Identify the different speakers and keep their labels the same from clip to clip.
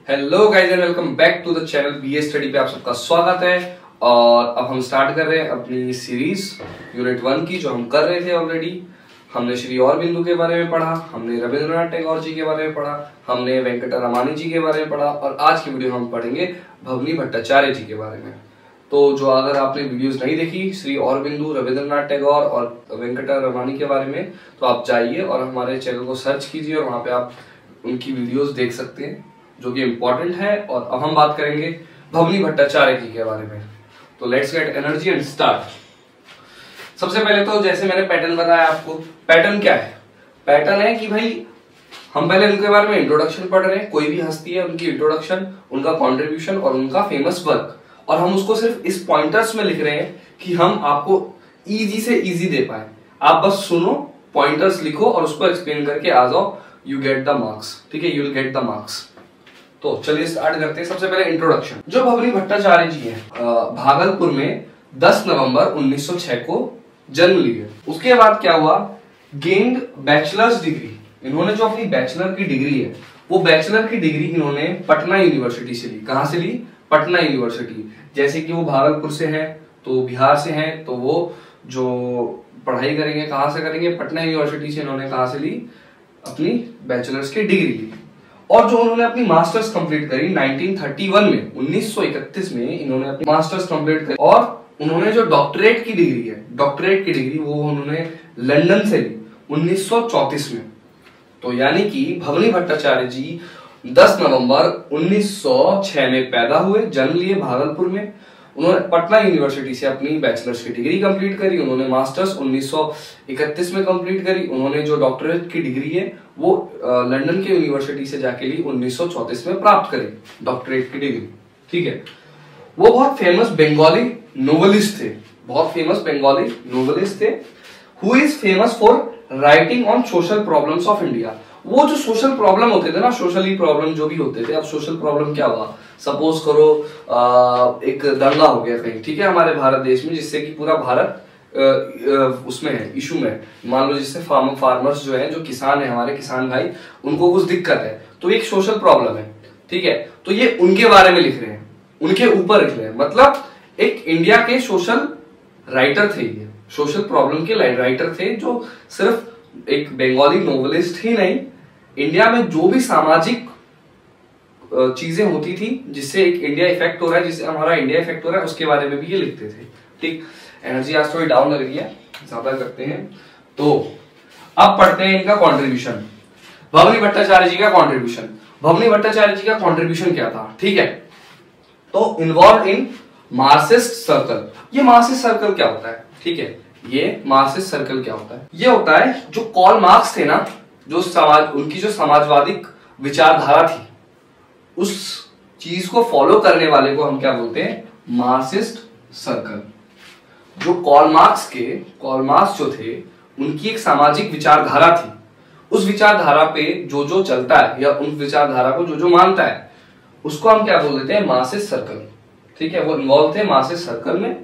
Speaker 1: Hello guys and welcome back to the channel BA study पे आप सबका स्वागत है। और अब हम स्टार्ट कर रहे हैं अपनी सीरीज यूनिट 1 की, जो हम कर रहे थे ऑलरेडी। हमने श्री औरबिंदु के बारे में पढ़ा, हमने रविंद्रनाथ टैगोर जी के बारे में पढ़ा, हमने वेंकटरमणी जी के बारे में पढ़ा और आज की वीडियो हम पढ़ेंगे भवनी भट्टाचार्य जी के बारे में। तो जो अगर आपने वीडियोस नहीं देखी श्री औरबिंदु, रविंद्रनाथ टैगोर और वेंकटरमणी के बारे में, तो आप जाइए और हमारे चैनल को सर्च कीजिए और वहां पे आप उनकी वीडियोस देख सकते हैं, जो कि इम्पोर्टेंट है। और अब हम बात करेंगे भवनी भट्टाचार्य जी के बारे में। तो let's get energy and start. सबसे पहले तो जैसे मैंने पैटर्न बताया आपको, पैटर्न क्या है? पैटर्न है कि भाई हम पहले उनके बारे में इंट्रोडक्शन पढ़ रहे हैं, कोई भी हस्ती है उनकी इंट्रोडक्शन, उनका कॉन्ट्रीब्यूशन और उनका फेमस वर्क, और हम उसको सिर्फ इस पॉइंटर्स में लिख रहे हैं कि हम आपको इजी से इजी दे पाए। आप बस सुनो, पॉइंटर्स लिखो और उसको एक्सप्लेन करके आ जाओ, यू गेट द मार्क्स। ठीक है, you will get the marks. तो चलिए स्टार्ट करते हैं। सबसे पहले इंट्रोडक्शन। जो भवनी भट्टाचार्य जी हैं, भागलपुर में 10 नवंबर 1906 को जन्म लिए। उसके बाद क्या हुआ, गेंड बैचलर्स डिग्री। इन्होंने जो अपनी बैचलर की डिग्री है, वो बैचलर की डिग्री इन्होंने पटना यूनिवर्सिटी से ली। कहां से ली? पटना यूनिवर्सिटी। जैसे कि वो भागलपुर से हैं तो बिहार से हैं, तो वो जो पढ़ाई करेंगे कहां से करेंगे? पटना यूनिवर्सिटी से इन्होंने कहां से ली? अपनी बैचलर्स की डिग्री ली। और जो उन्होंने अपनी मास्टर्स कंप्लीट करी 1931 में, 1931 में इन्होंने अपनी मास्टर्स कंप्लीट करी। और उन्होंने जो डॉक्टरेट की डिग्री है, डॉक्टरेट की डिग्री वो उन्होंने लंदन से ली 1934 में। तो यानी कि भवनी भट्टाचार्य जी 10 नवंबर 1906 में पैदा हुए, जन्म लिए भागलपुर में। उन्होंने पटना यूनिवर्सिटी से अपनी बैचलर्स की डिग्री कंप्लीट करी। उन्होंने मास्टर्स 1931 में कंप्लीट करी। उन्होंने जो डॉक्टरेट की डिग्री है वो लंदन के यूनिवर्सिटी से जाके ली, 1934 में प्राप्त करी डॉक्टरेट की डिग्री। ठीक है, वो बहुत फेमस बंगाली नोवेलिस्ट थे, बहुत फेमस बंगाली नोवेलिस्ट थे। Who is famous for writing on social problems of India. वो जो सोशल प्रॉब्लम होते थे ना, सोशली प्रॉब्लम जो भी होते थे। अब सोशल प्रॉब्लम क्या हुआ, सपोज करो एक दंगा हो गया कहीं, ठीक है, हमारे भारत देश में, जिससे कि पूरा भारत उसमें है, इशू में। मान लो जिससे फार्मर्स जो है, जो किसान है, हमारे किसान भाई, उनको कुछ दिक्कत है, तो एक सोशल प्रॉब्लम है। ठीक है, तो ये उनके बारे में लिख रहे हैं, उनके ऊपर लिख रहे हैं। मतलब एक इंडिया के सोशल राइटर थे, ये सोशल प्रॉब्लम के राइटर थे, जो सिर्फ एक बंगाली नोवेलिस्ट ही नहीं, इंडिया में जो भी सामाजिक चीजें होती थी जिससे एक इंडिया इफेक्ट हो रहा है, जिससे हमारा इंडिया इफेक्ट हो रहा है, उसके बारे में भी ये लिखते थे। ठीक, एनर्जी आज थोड़ी डाउन लग रही है, ज्यादा करते हैं। तो अब पढ़ते हैं इनका कंट्रीब्यूशन, भवनी भट्टाचार्य जी का कंट्रीब्यूशन। भवनी भट्टाचार्य जी का कंट्रीब्यूशन क्या था? ठीक है, तो इन्वॉल्व इन मार्क्सिस्ट सर्कल। ये मार्क्सिस्ट सर्कल क्या होता है? ठीक है, ये मार्क्सिस्ट सर्कल क्या होता है? ये होता है जो कार्ल मार्क्स थे ना, जो उनकी जो समाजवादी विचारधारा थी, उस चीज को फॉलो करने वाले को हम क्या बोलते हैं? Marxist circle. जो कार्ल मार्क्स जो थे, उनकी एक सामाजिक विचारधारा थी। उस विचारधारा पे जो जो चलता है, या उन विचारधारा को जो जो मानता है, उसको हम क्या बोल देते हैं? Marxist circle. ठीक है, वो इन्वॉल्व थे मार्क्सिस्ट सर्कल में।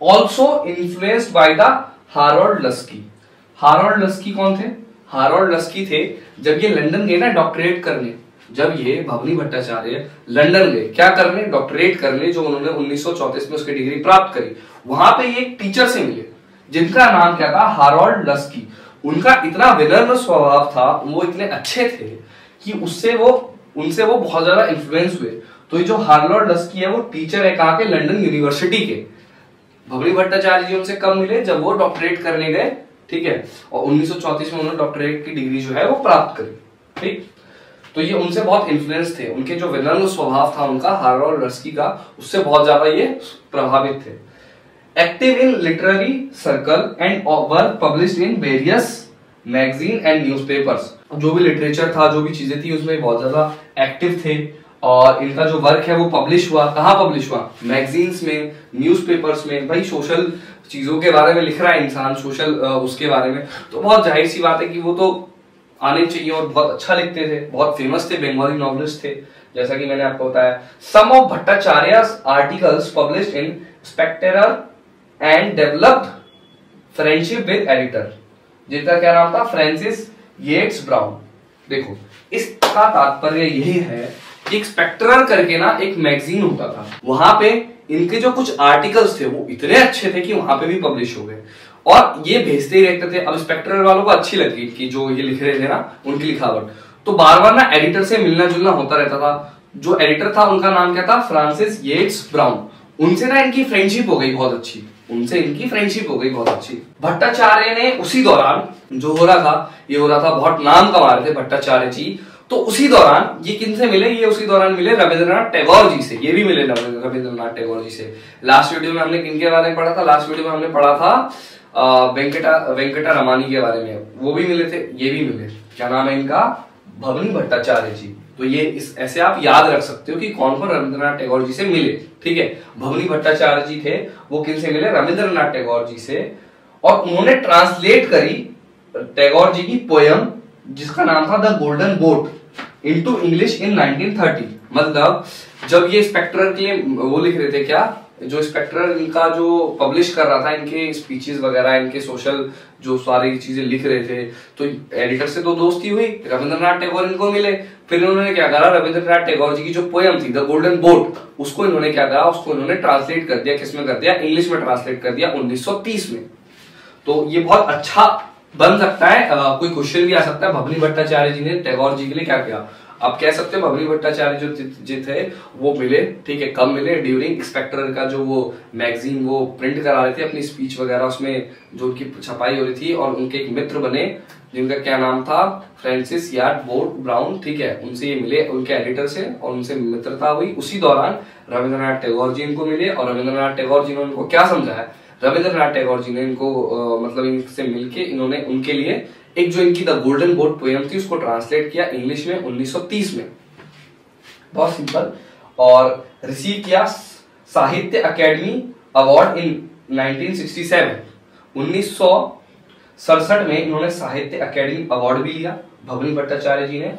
Speaker 1: Also influenced by the Harold लस्की। Harold लस्की कौन थे? हारोल्ड लस्की थे, जब ये लंदन गए ना डॉक्टरेट करने, जब ये भवनी भट्टाचार्य लंदन गए क्या करने? डॉक्टरेट करने, जो उन्होंने 1934 में उसकी डिग्री प्राप्त करी। वहां पे ये एक टीचर से मिले, जिनका नाम क्या था? हारोल्ड लस्की। उनका इतना विनम्र स्वभाव था, वो इतने अच्छे थे कि उनसे वो बहुत ज्यादा इन्फ्लुएंस हुए। तो ये जो हारोल्ड लस्की है, वो टीचर है कहाँ के? लंदन यूनिवर्सिटी के। भवनी भट्टाचार्य जी उनसे कब मिले? जब वो डॉक्टरेट करने गए। ठीक है, और 1934 में उन्होंने डॉक्टरेट की डिग्री जो है वो प्राप्त करी। ठीक, तो ये उनसे बहुत इन्फ्लुएंस थे। उनके जो विनम्र स्वभाव था उनका, हारोल्ड लस्की का, उससे बहुत ज्यादा ये प्रभावित थे। Active in literary circle and work published in various magazine and newspapers. जो भी लिटरेचर था, जो भी चीजें थी, उसमें बहुत ज्यादा एक्टिव थे। और इनका जो वर्क है वो पब्लिश हुआ। कहाँ पब्लिश हुआ? मैगजीन्स में, न्यूज़पेपर्स में। भाई सोशल चीजों के बारे में लिख रहा है इंसान, सोशल उसके बारे में, तो बहुत जाहिर सी बात है कि वो तो आने चाहिए। और बहुत अच्छा लिखते थे, बहुत फेमस थे, बंगाली नॉवेलिस्ट थे, जैसा कि मैंने आपको बताया। Some of Bhattacharya's articles published in Spectator and developed friendship with editor, जिनका क्या नाम था? Francis Yeats Brown. देखो, इसका तात्पर्य यही है कि एक स्पेक्ट्रर करके ना एक मैगजीन होता था, वहां पे इनके जो कुछ आर्टिकल्स थे वो इतने अच्छे थे कि वहां पे भी पब्लिश हो गए और ये भेजते ही रहते थे। अब स्पेक्ट्रर वालों को अच्छी लगी कि जो ये लिख रहे थे ना उनकी लिखावट, तो बार बार ना एडिटर से मिलना जुलना होता रहता था। जो एडिटर था उनका नाम क्या था, फ्रांसिस येट्स ब्राउन। उनसे ना इनकी फ्रेंडशिप हो गई बहुत अच्छी, उनसे इनकी फ्रेंडशिप हो गई बहुत अच्छी। भट्टाचार्य ने उसी दौरान जो हो रहा था, ये हो रहा था, बहुत नाम कमा रहे थे भट्टाचार्य जी, तो उसी दौरान ये किनसे मिले, ये उसी दौरान मिले रविंद्रनाथ टैगोर जी से। ये भी मिले रविंद्रनाथ टैगोर जी से। लास्ट वीडियो में हमने किनके बारे में पढ़ा था, लास्ट वीडियो में हमने पढ़ा था वेंकटा रमानी के बारे में, वो भी मिले थे, ये भी मिले। क्या नाम है इनका, भवनी भट्टाचार्य जी। तो ये ऐसे आप याद रख सकते हो कि कौन कौन रविंद्रनाथ टैगोर जी से मिले, ठीक है। भवनी भट्टाचार्य जी थे, वो किनसे मिले, रविंद्रनाथ टैगोर जी से, और उन्होंने ट्रांसलेट करी टैगोर जी की पोयम जिसका नाम था the golden boat into English in 1930। मतलब जब ये स्पेक्ट्रर के लिए वो लिख रहे थे, क्या जो स्पेक्ट्रर इनका जो पब्लिश कर रहा था, इनके स्पीचेस वगैरह, इनके सोशल जो सारी चीजें लिख रहे थे, तो एडिटर से तो दोस्ती हुई, रविंद्रनाथ टैगोर इनको मिले। फिर इन्होंने क्या करा, रविंद्रनाथ टैगोर जी की जो पोयम थी द गोल्डन बोट, उसको इन्होंने क्या करा, उसको इन्होंने ट्रांसलेट कर दिया, किसमें कर दिया, इंग्लिश में ट्रांसलेट कर दिया 1930 में। तो ये बहुत अच्छा बन सकता है, कोई क्वेश्चन भी आ सकता है, भवनी भट्टाचार्य जी ने टैगोर जी के लिए क्या किया। आप कह सकते हो भवनी भट्टाचार्य जो थे वो मिले, ठीक है, कब मिले, ड्यूरिंग स्पेक्ट्रर का जो वो मैगजीन वो प्रिंट करा रहे थे, अपनी स्पीच वगैरह उसमें जो उनकी छपाई हो रही थी, और उनके एक मित्र बने जिनका क्या नाम था, फ्रांसिस याट बोर्ड ब्राउन, ठीक है, उनसे ये मिले, उनके एडिटर से, और उनसे मित्रता हुई। उसी दौरान रविंद्रनाथ टैगोर जी इनको मिले, और रविंद्रनाथ टैगोर जी ने उनको क्या समझाया, रविंद्रनाथ टैगोर जी ने इनको मतलब इनसे मिलके इन्होंने उनके लिए एक जो इनकी द गोल्डन बोट पोयम थी उसको ट्रांसलेट किया इंग्लिश में 1930 में, बहुत सिंपल, और रिसीव किया साहित्य अकेडमी अवार्ड इन 1967। 1967 में इन्होंने साहित्य अकेडमी अवार्ड भी लिया भवनी भट्टाचार्य जी ने,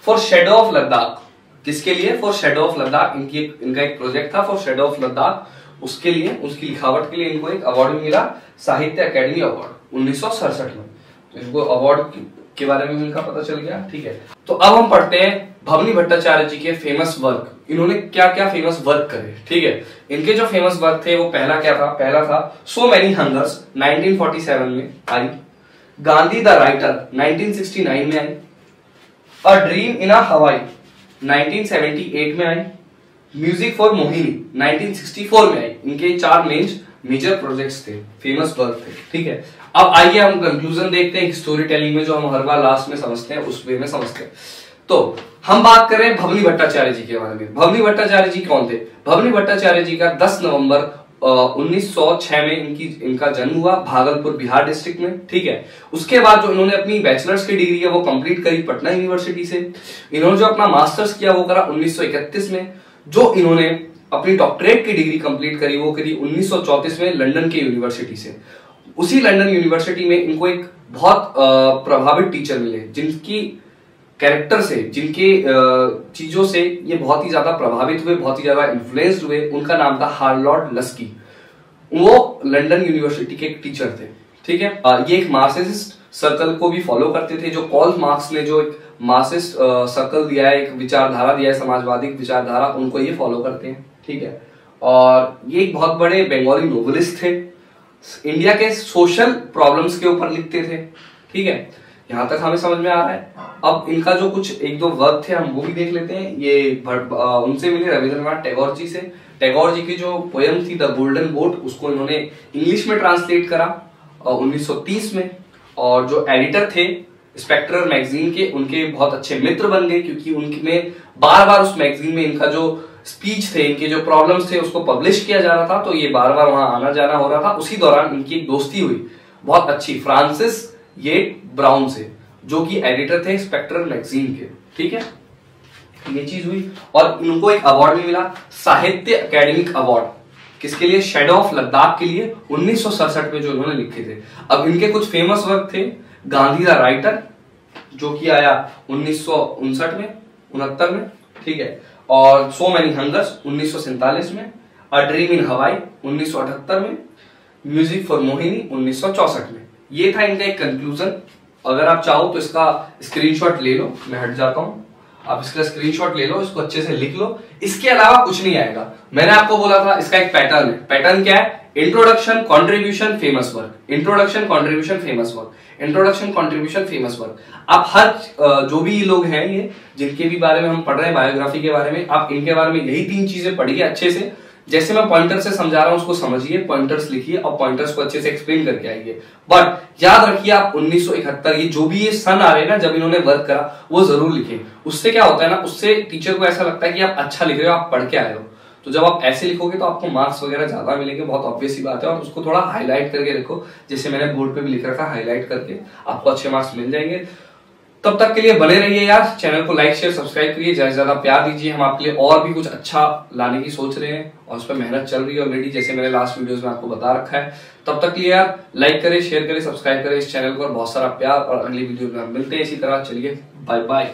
Speaker 1: फॉर शेडो ऑफ लद्दाख। किसके लिए, फॉर शेडो ऑफ लद्दाख, इनका एक प्रोजेक्ट था फॉर शेडो ऑफ लद्दाख, उसके लिए, उसकी लिखावट के लिए इनको एक अवार्ड मिला, साहित्य अकेडमी अवार्ड 1967 में। तो इनको अवार्ड के बारे में इनका पता चल गया, ठीक है। तो अब हम पढ़ते हैं भवनी भट्टाचार्य जी के फेमस वर्क, इन्होंने क्या क्या फेमस वर्क करे, ठीक है। इनके जो फेमस वर्क थे वो पहला क्या था, पहला था सो मेनी हंगर्स 1947 में आई, गांधी द राइटर 1969 में आई, अ ड्रीम इन अ हवाई 1978 में आई, म्यूजिक फॉर मोहिनी 1964 में आई। इनके 4 मेजर प्रोजेक्ट्स थे, फेमस वर्क थे, ठीक है। अब आइए हम कंक्लूजन देखते हैं स्टोरी टेलिंग में, जो हम हर बार लास्ट में समझते हैं उस वे में समझते हैं। तो हम बात करें भवनी भट्टाचार्य जी के बारे में। भवनी भट्टाचार्य जी कौन थे, भवनी भट्टाचार्य जी का 10 नवंबर 1906 में इनका जन्म हुआ भागलपुर बिहार डिस्ट्रिक्ट में, ठीक है। उसके बाद जो इन्होंने अपनी बैचलर्स की डिग्री है वो कंप्लीट करी पटना यूनिवर्सिटी से। इन्होंने जो अपना मास्टर्स किया वो करा 1931 में। जो इन्होंने अपनी डॉक्टरेट की डिग्री कंप्लीट करी वो करी 1934 में लंदन के यूनिवर्सिटी से। उसी लंदन यूनिवर्सिटी में इनको एक बहुत प्रभावित टीचर मिले, जिनकी कैरेक्टर से, जिनके चीजों से ये बहुत ही ज्यादा प्रभावित हुए, बहुत ही ज्यादा इन्फ्लुएंस्ड हुए। उनका नाम था हार्लॉर्ड लस्की, वो लंदन यूनिवर्सिटी के एक टीचर थे, ठीक है। ये एक मार्क्सिस्ट सर्कल को भी फॉलो करते थे, जो कार्ल मार्क्स ने जो एक मार्क्सिस्ट सर्कल दिया है, एक विचारधारा दिया है, समाजवादी विचारधारा, उनको ये फॉलो करते हैं, ठीक है। और ये एक बहुत बड़े बंगाली नोवेलिस्ट थे, इंडिया के सोशल प्रॉब्लम्स के ऊपर लिखते थे, ठीक है। यहां तक हमें समझ में आ रहा है। अब इनका जो कुछ 1-2 वर्क थे हम वो भी देख लेते हैं। ये उनसे मिले रविंद्रनाथ टैगोर जी से। टैगोर जी की जो पोयम थी द गोल्डन बोट, उसको इन्होंने इंग्लिश में ट्रांसलेट करा 1930 में। और जो एडिटर थे स्पेक्ट्रर मैगजीन के, उनके बहुत अच्छे मित्र बन गए, क्योंकि उनमें बार बार उस मैगजीन में इनका जो स्पीच थे, इनके जो प्रॉब्लम्स थे उसको पब्लिश किया जा रहा था, तो ये बार बार वहां आना जाना हो रहा था। उसी दौरान इनकी एक दोस्ती हुई बहुत अच्छी फ्रांसिस येट ब्राउन से, जो कि एडिटर थे स्पेक्ट्रर मैगजीन के, ठीक है। ये चीज हुई और इनको एक अवार्ड भी मिला, साहित्य अकेडमिक अवार्ड। किसके लिए, शेडो ऑफ लद्दाख के लिए 1967 में जो इन्होंने लिखे थे। अब इनके कुछ फेमस वर्क थे, गांधी द राइटर जो कि आया 1959 में, 69 में, ठीक है। और सो मेनी हंगर्स 1947 में, अ ड्रीम इन हवाई 1978 में, म्यूजिक फॉर मोहिनी 1964 में। ये था इनका एक कंक्लूजन। अगर आप चाहो तो इसका स्क्रीनशॉट ले लो, मैं हट जाता हूं। आप इसका स्क्रीनशॉट ले लो, इसको अच्छे से लिख लो, इसके अलावा कुछ नहीं आएगा। मैंने आपको बोला था इसका एक पैटर्न है। पैटर्न क्या है? Introduction, contribution, famous work. Introduction, contribution, famous work. Introduction, contribution, famous work. आप हर जो भी लोग हैं ये जिनके भी बारे में हम पढ़ रहे हैं, बायोग्राफी के बारे में, आप इनके बारे में यही 3 चीजें पढ़िए अच्छे से। जैसे मैं पॉइंटर से समझा रहा हूं उसको समझिए, पॉइंटर्स लिखिए और पॉइंटर्स को अच्छे से एक्सप्लेन करके आइए। बट याद रखिए आप 1971 ये जो भी ये सन आ रहे हैं ना जब इन्होंने वर्क करा, वो जरूर लिखें। उससे क्या होता है ना, उससे टीचर को ऐसा लगता है कि आप अच्छा लिख रहे हो, आप पढ़ के आए हो। तो जब आप ऐसे लिखोगे तो आपको मार्क्स वगैरह ज्यादा मिलेंगे, बहुत ऑब्वियस सी बात है। और उसको थोड़ा हाईलाइट करके लिखो, जैसे मैंने बोर्ड पे भी लिख रखा, हाईलाइट करके आपको अच्छे मार्क्स मिल जाएंगे। तब तक के लिए बने रहिए यार, चैनल को लाइक शेयर सब्सक्राइब करिए, ज्यादा से ज्यादा प्यार दीजिए। हम आपके लिए और भी कुछ अच्छा लाने की सोच रहे हैं और उस पर मेहनत चल रही है ऑलरेडी, जैसे मैंने लास्ट वीडियोस में आपको बता रखा है। तब तक के लिए यार लाइक करें, शेयर करें, सब्सक्राइब करें इस चैनल को, और बहुत सारा प्यार। और अगली वीडियो में हम मिलते हैं इसी तरह। चलिए बाय बाय।